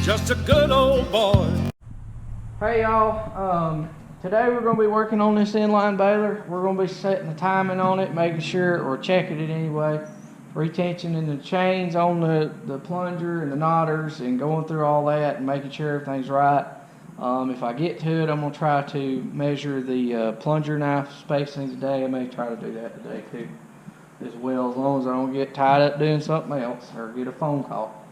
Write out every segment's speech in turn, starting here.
just a good old boy. Hey y'all, today we're going to be working on this inline baler. We're going to be setting the timing on it, making sure, or checking it anyway, retensioning the chains on the plunger and the knotters, and going through all that and making sure everything's right. If I get to it, I'm going to try to measure the plunger knife spacing today. I may try to do that today too, as well, as long as I don't get tied up doing something else or get a phone call.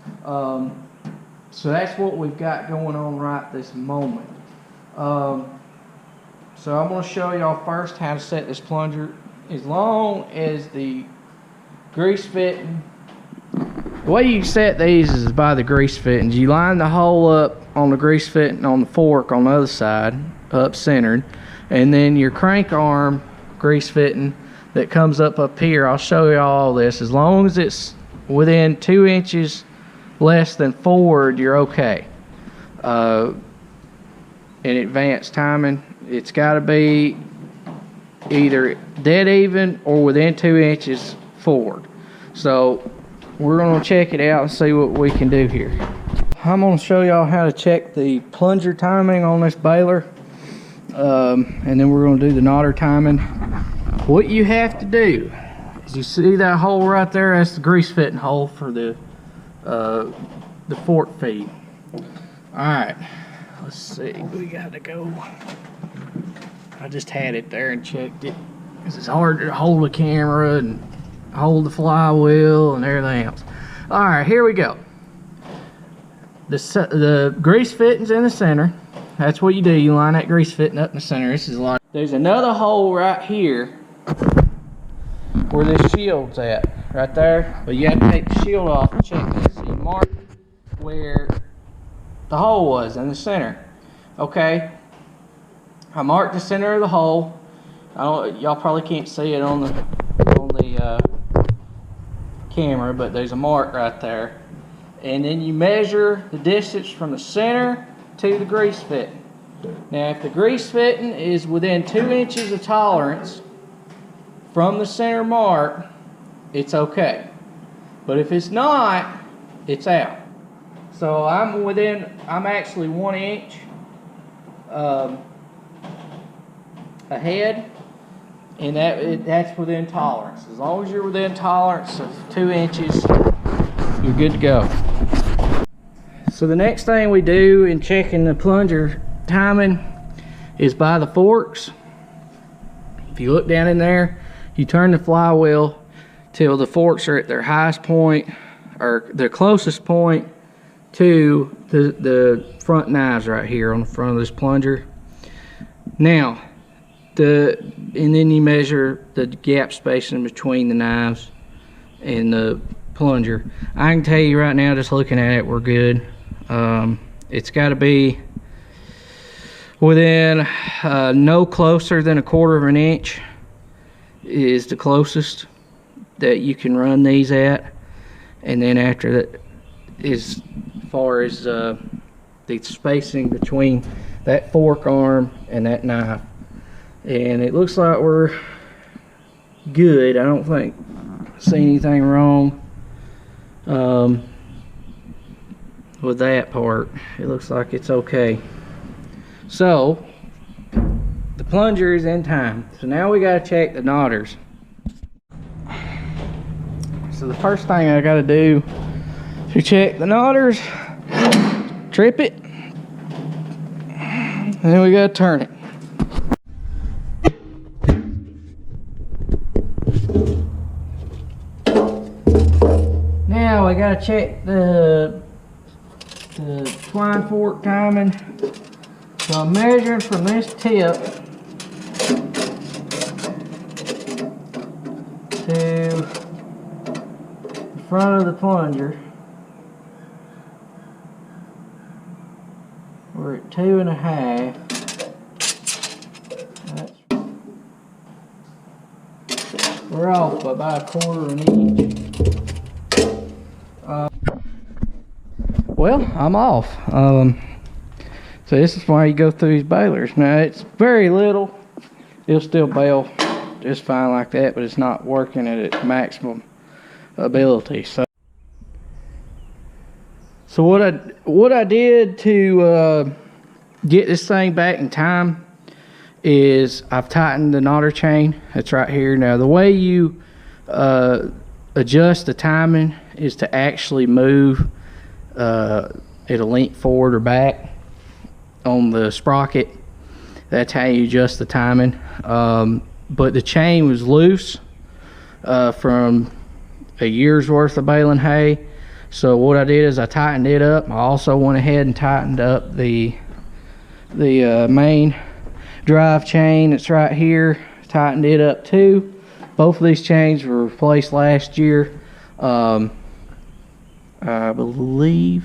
So that's what we've got going on right this moment. So I'm going to show y'all first how to set this plunger. As long as the grease fitting, the way you set these is by the grease fittings. You line the hole up on the grease fitting on the fork on the other side, up centered, and then your crank arm grease fitting that comes up here. I'll show you all this. As long as it's within 2 inches less than forward, you're okay. In advanced timing, it's got to be either dead even or within 2 inches forward. So we're going to check it out and see what we can do here. I'm going to show y'all how to check the plunger timing on this baler, and then we're going to do the knotter timing. What you have to do is, you see that hole right there? That's the grease fitting hole for the fork feed. Alright, let's see, we gotta go. I just had it there and checked it, because it's hard to hold the camera and hold the flywheel and everything else. Alright, here we go. The grease fitting's in the center. That's what you do. You line that grease fitting up in the center. This is a lot. There's another hole right here where this shield's at, right there. But you have to take the shield off and check this. So you mark where the hole was in the center. Okay, I marked the center of the hole. Y'all probably can't see it on the camera, but there's a mark right there. And then you measure the distance from the center to the grease fitting. Now, if the grease fitting is within 2 inches of tolerance from the center mark, it's okay. But if it's not, it's out. So I'm actually 1 inch ahead, and that's within tolerance. As long as you're within tolerance of 2 inches, you're good to go. So the next thing we do in checking the plunger timing is by the forks. If you look down in there, you turn the flywheel till the forks are at their highest point, or their closest point to the front knives right here on the front of this plunger. Now, and then you measure the gap spacing between the knives and the plunger. I can tell you right now, just looking at it, we're good. It's got to be within no closer than 1/4 of an inch is the closest that you can run these at, and then after that, as far as the spacing between that fork arm and that knife. And it looks like we're good. I don't think I see anything wrong with that part. It looks like it's okay. So the plunger is in time. So now we got to check the knotters. So the first thing I got to do to check the knotters, trip it, and then we got to turn it. Now we got to check the twine fork timing. So I'm measuring from this tip to the front of the plunger. We're at 2.5. We're off by about 1/4 of an inch. Well, I'm off. So this is why you go through these balers. Now it's very little. It'll still bale just fine like that, but it's not working at its maximum ability. So what I did to get this thing back in time is I've tightened the knotter chain. It's right here. Now the way you adjust the timing is to actually move it'll link forward or back on the sprocket. That's how you adjust the timing. But the chain was loose from a year's worth of baling hay. So what I did is I tightened it up. I also went ahead and tightened up the main drive chain that's right here. Tightened it up too. Both of these chains were replaced last year. I believe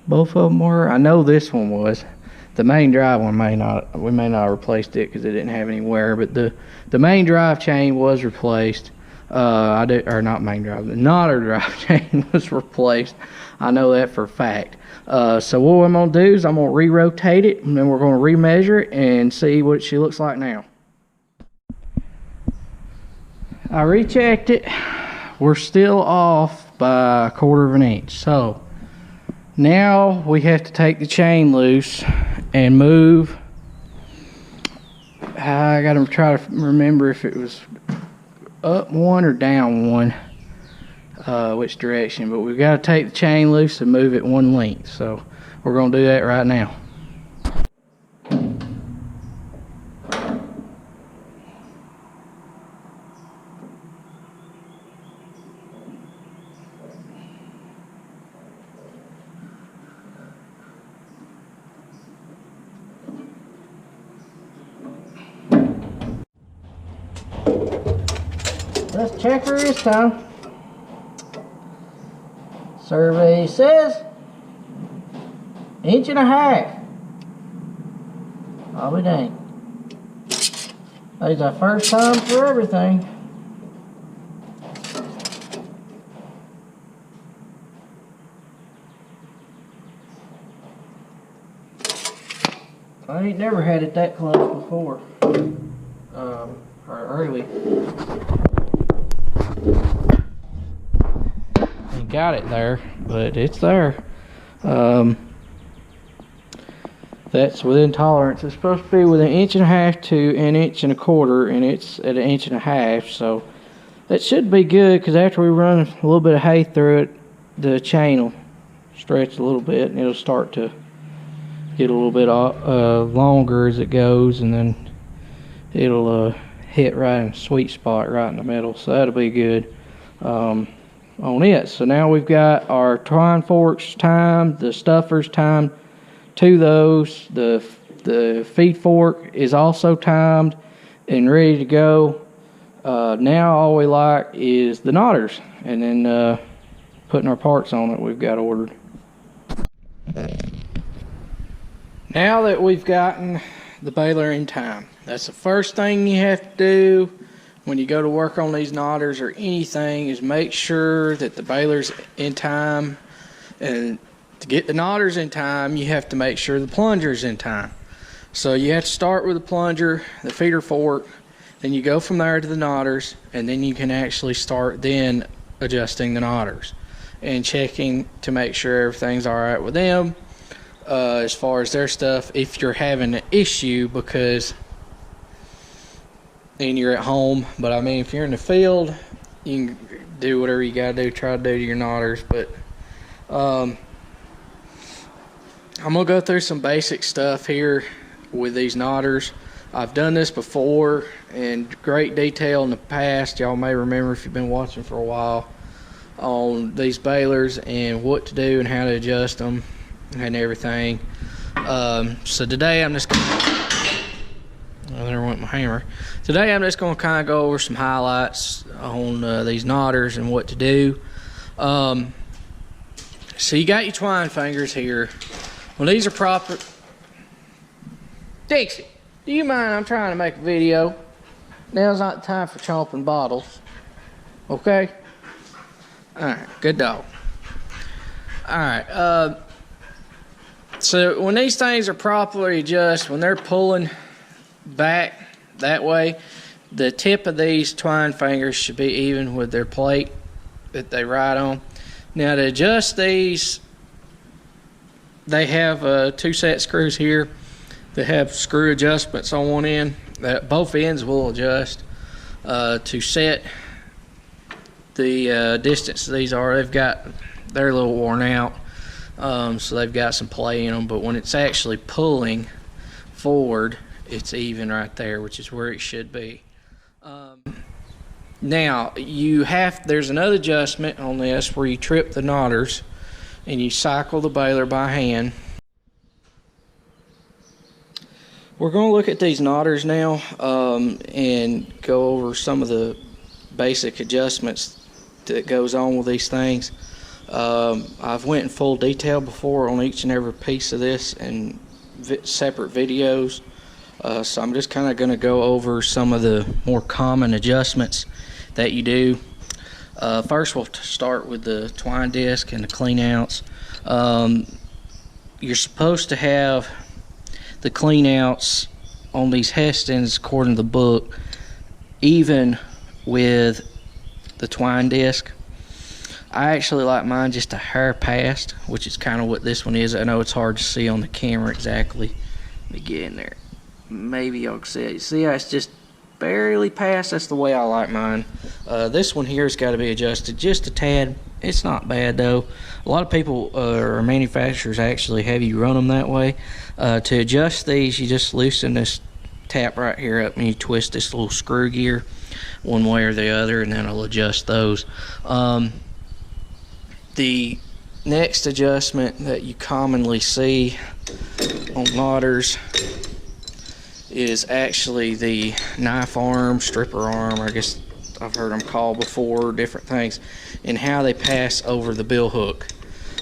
both of them were. I know this one was. The main drive one we may not have replaced it because it didn't have any wear, but the main drive chain was replaced. Or not main drive, the knotter drive chain was replaced. I know that for a fact. So what I'm gonna do is I'm gonna re-rotate it, and then we're gonna re-measure it and see what she looks like now. I rechecked it. We're still off by 1/4 of an inch. So now we have to take the chain loose and move. I gotta try to remember if it was up one or down one, which direction, but we've got to take the chain loose and move it one length. So we're going to do that right now. Let's check her this time. Survey says 1.5 inches. I'll be dang. That's our first time for everything. I ain't never had it that close before. Or early. Got it there, but it's there. That's within tolerance. It's supposed to be within 1.5 inches to 1.25 inches, and it's at 1.5 inches, so that should be good, because after we run a little bit of hay through it, the chain will stretch a little bit and it'll start to get a little bit longer as it goes, and then it'll hit right in a sweet spot right in the middle, so that'll be good. On it. So now we've got our twine forks timed, the stuffers timed to those. The feed fork is also timed and ready to go. Now all we like is the knotters, and then putting our parts on it we've got ordered. Now that we've gotten the baler in time, that's the first thing you have to do when you go to work on these knotters or anything, is make sure that the baler's in time. And to get the knotters in time, you have to make sure the plunger's in time. So you have to start with the plunger, the feeder fork, then you go from there to the knotters, and then you can actually start then adjusting the knotters and checking to make sure everything's all right with them as far as their stuff. If you're having an issue, because and you're at home, but I mean, if you're in the field, you can do whatever you gotta do, try to do to your knotters. But I'm gonna go through some basic stuff here with these knotters. I've done this before in great detail in the past. Y'all may remember if you've been watching for a while on these balers and what to do and how to adjust them and everything. So today I'm just gonna, oh, there went my hammer. Today I'm just going to kind of go over some highlights on these knotters and what to do. So you got your twine fingers here. Well, these are proper. Dixie, do you mind? I'm trying to make a video. Now's not the time for chomping bottles. Okay? Alright, good dog. Alright, so when these things are properly adjusted, when they're pulling back that way, the tip of these twine fingers should be even with their plate that they ride on. Now to adjust these they have 2 set screws here that have screw adjustments on one end that both ends will adjust to set the distance these are. They're a little worn out, so they've got some play in them, but when it's actually pulling forward, it's even right there, which is where it should be. Now there's another adjustment on this where you trip the knotters and you cycle the baler by hand. We're going to look at these knotters now and go over some of the basic adjustments that goes on with these things. I've went in full detail before on each and every piece of this in separate videos, so I'm just kind of going to go over some of the more common adjustments that you do. First we'll start with the twine disc and the clean outs. You're supposed to have the clean outs on these Hestons, according to the book, even with the twine disc. I actually like mine just a hair past, which is kind of what this one is. I know it's hard to see on the camera exactly. Let me get in there. Maybe y'all can see it. See how it's just barely past? That's the way I like mine. This one here has got to be adjusted just a tad. It's not bad though. A lot of people or manufacturers actually have you run them that way. To adjust these, you just loosen this tap right here up and you twist this little screw gear one way or the other, and then it'll adjust those. The next adjustment that you commonly see on knotters is actually the knife arm, stripper arm, I guess I've heard them called before, different things, and how they pass over the bill hook.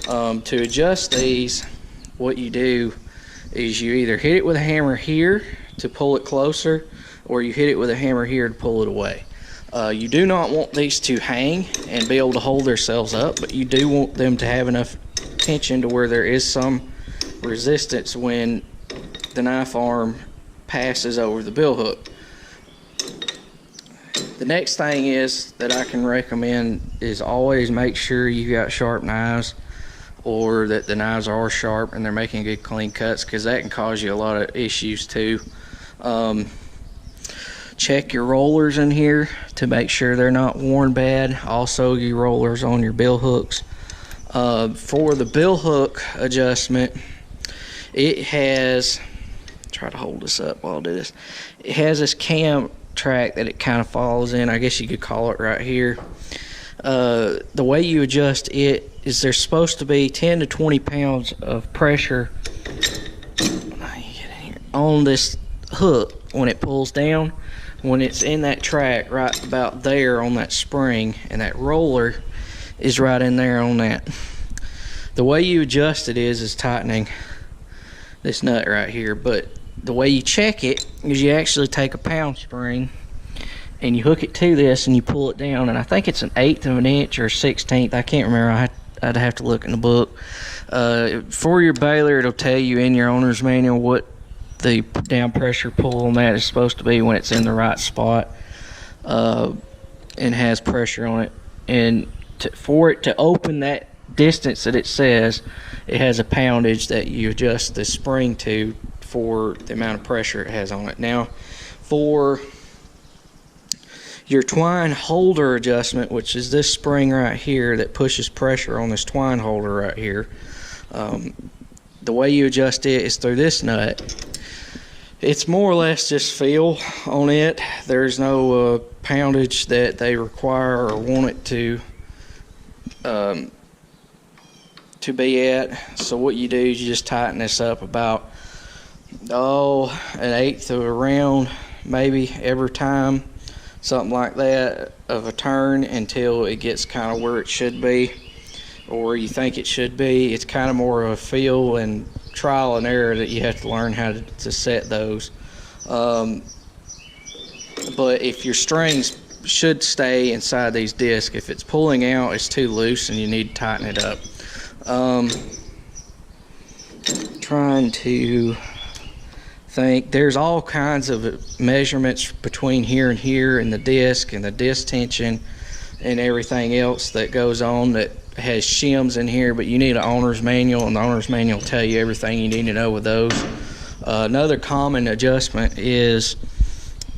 To adjust these, what you do is you either hit it with a hammer here to pull it closer, or you hit it with a hammer here to pull it away. You do not want these to hang and be able to hold themselves up, but you do want them to have enough tension to where there is some resistance when the knife arm passes over the bill hook. The next thing is that I can recommend is always make sure you got sharp knives, or that the knives are sharp and they're making good clean cuts, because that can cause you a lot of issues too. Check your rollers in here to make sure they're not worn bad. Also your rollers on your bill hooks. For the bill hook adjustment, it has, try to hold this up while I do this, it has this cam track that it kind of follows in, I guess you could call it right here. The way you adjust it is there's supposed to be 10 to 20 pounds of pressure on this hook when it pulls down. When it's in that track right about there on that spring, and that roller is right in there on that. The way you adjust it is tightening this nut right here, but the way you check it is you actually take a pound spring and you hook it to this and you pull it down, and I think it's 1/8 of an inch or 1/16. I can't remember. I'd have to look in the book. For your baler, it'll tell you in your owner's manual what the down pressure pull on that is supposed to be when it's in the right spot and has pressure on it. And for it to open that distance that it says, it has a poundage that you adjust the spring to for the amount of pressure it has on it. Now for your twine holder adjustment, which is this spring right here that pushes pressure on this twine holder right here, the way you adjust it is through this nut. It's more or less just feel on it. There's no poundage that they require or want it to be at. So what you do is you just tighten this up about 1/8 of a round, maybe every time, something like that, of a turn, until it gets kind of where it should be, or you think it should be. It's kind of more of a feel and trial and error that you have to learn how to set those. But if your strings should stay inside these discs, if it's pulling out, it's too loose and you need to tighten it up. Trying to think, there's all kinds of measurements between here and here, and the disc tension and everything else that goes on that has shims in here, but you need an owner's manual, and the owner's manual will tell you everything you need to know with those. Another common adjustment is,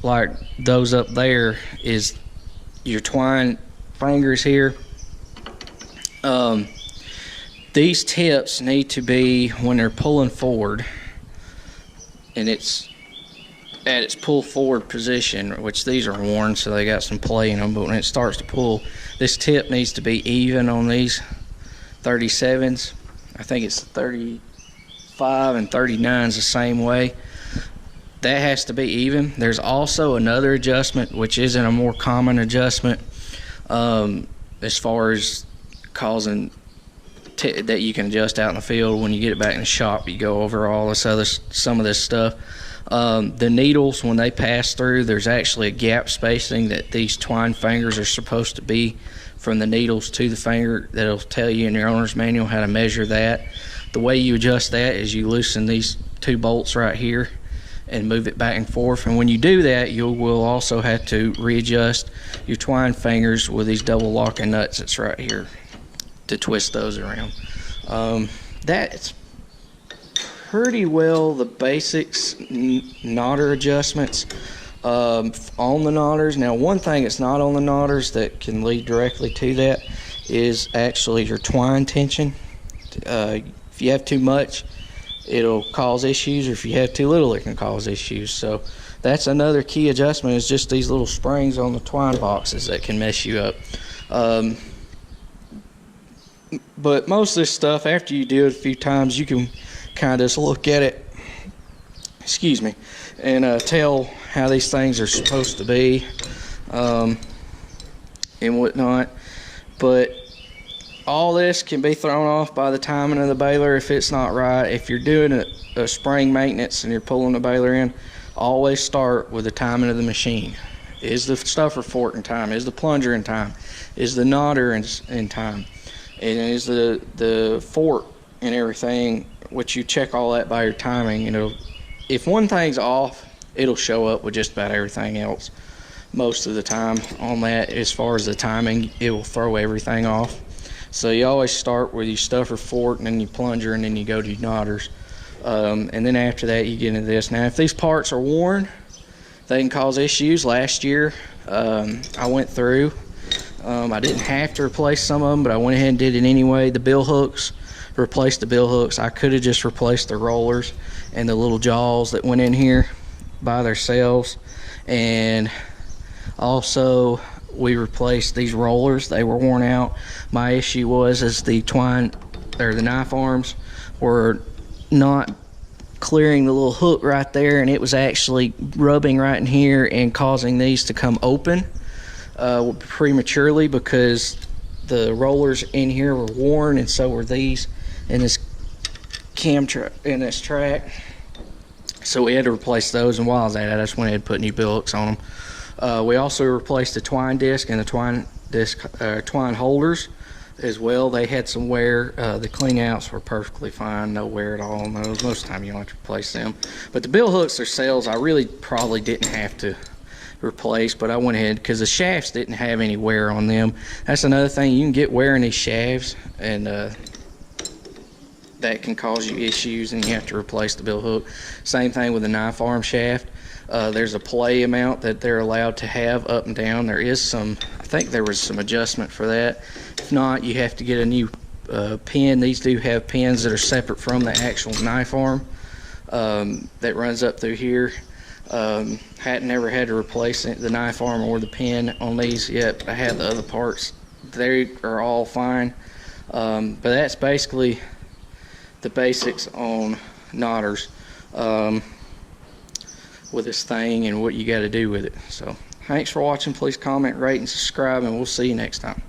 like those up there, is your twine fingers here. These tips need to be, when they're pulling forward and it's at its pull forward position, which these are worn so they got some play in them, but when it starts to pull, this tip needs to be even on these 37s. I think it's 35 and 39s the same way. That has to be even. There's also another adjustment, which isn't a more common adjustment, as far as causing that you can adjust out in the field. When you get it back in the shop, you go over all this other, some of this stuff. The needles, when they pass through, there's actually a gap spacing that these twine fingers are supposed to be from the needles to the finger. That'll tell you in your owner's manual how to measure that. The way you adjust that is you loosen these two bolts right here and move it back and forth, and when you do that, you will also have to readjust your twine fingers with these double locking nuts that's right here to twist those around. That's pretty well the basics knotter adjustments on the knotters. Now, one thing that's not on the knotters that can lead directly to that is actually your twine tension. If you have too much, it'll cause issues, or if you have too little, it can cause issues. So that's another key adjustment, is just these little springs on the twine boxes that can mess you up. But most of this stuff, after you do it a few times, you can kind of just look at it, excuse me, and tell how these things are supposed to be, and whatnot. But all this can be thrown off by the timing of the baler if it's not right. If you're doing a spring maintenance and you're pulling the baler in, always start with the timing of the machine. Is the stuffer fork in time? Is the plunger in time? Is the knotter in time? And is the fork and everything, which you check all that by your timing. You know, if one thing's off, it'll show up with just about everything else most of the time on that. As far as the timing, it will throw everything off. So you always start with your stuffer fork, and then you plunger, and then you go to your knotters. And then after that, you get into this. Now, if these parts are worn, they can cause issues. Last year, I went through. I didn't have to replace some of them, but I went ahead and did it anyway. The bill hooks, replaced the bill hooks. I could have just replaced the rollers and the little jaws that went in here by themselves. And also, we replaced these rollers. They were worn out. My issue was the twine, or the knife arms, were not clearing the little hook right there, and it was actually rubbing right in here and causing these to come open prematurely, because the rollers in here were worn, and so were these in this in this track. So we had to replace those, and while I was at it, I just went ahead and put new bill hooks on them. We also replaced the twine disc and the twine holders as well. They had some wear. The clean outs were perfectly fine, no wear at all on those. Most of the time you don't have to replace them. But the bill hooks themselves, I really probably didn't have to replace, but I went ahead because the shafts didn't have any wear on them. That's another thing, you can get wear in these shafts, and that can cause you issues, and you have to replace the bill hook. Same thing with the knife arm shaft. There's a play amount that they're allowed to have up and down. There is some, I think there was some adjustment for that. If not, you have to get a new pin. These do have pins that are separate from the actual knife arm that runs up through here. Hadn't never had to replace the knife arm or the pin on these yet. I have the other parts. They are all fine. But that's basically the basics on knotters with this thing and what you got to do with it. So thanks for watching. Please comment, rate, and subscribe, and we'll see you next time.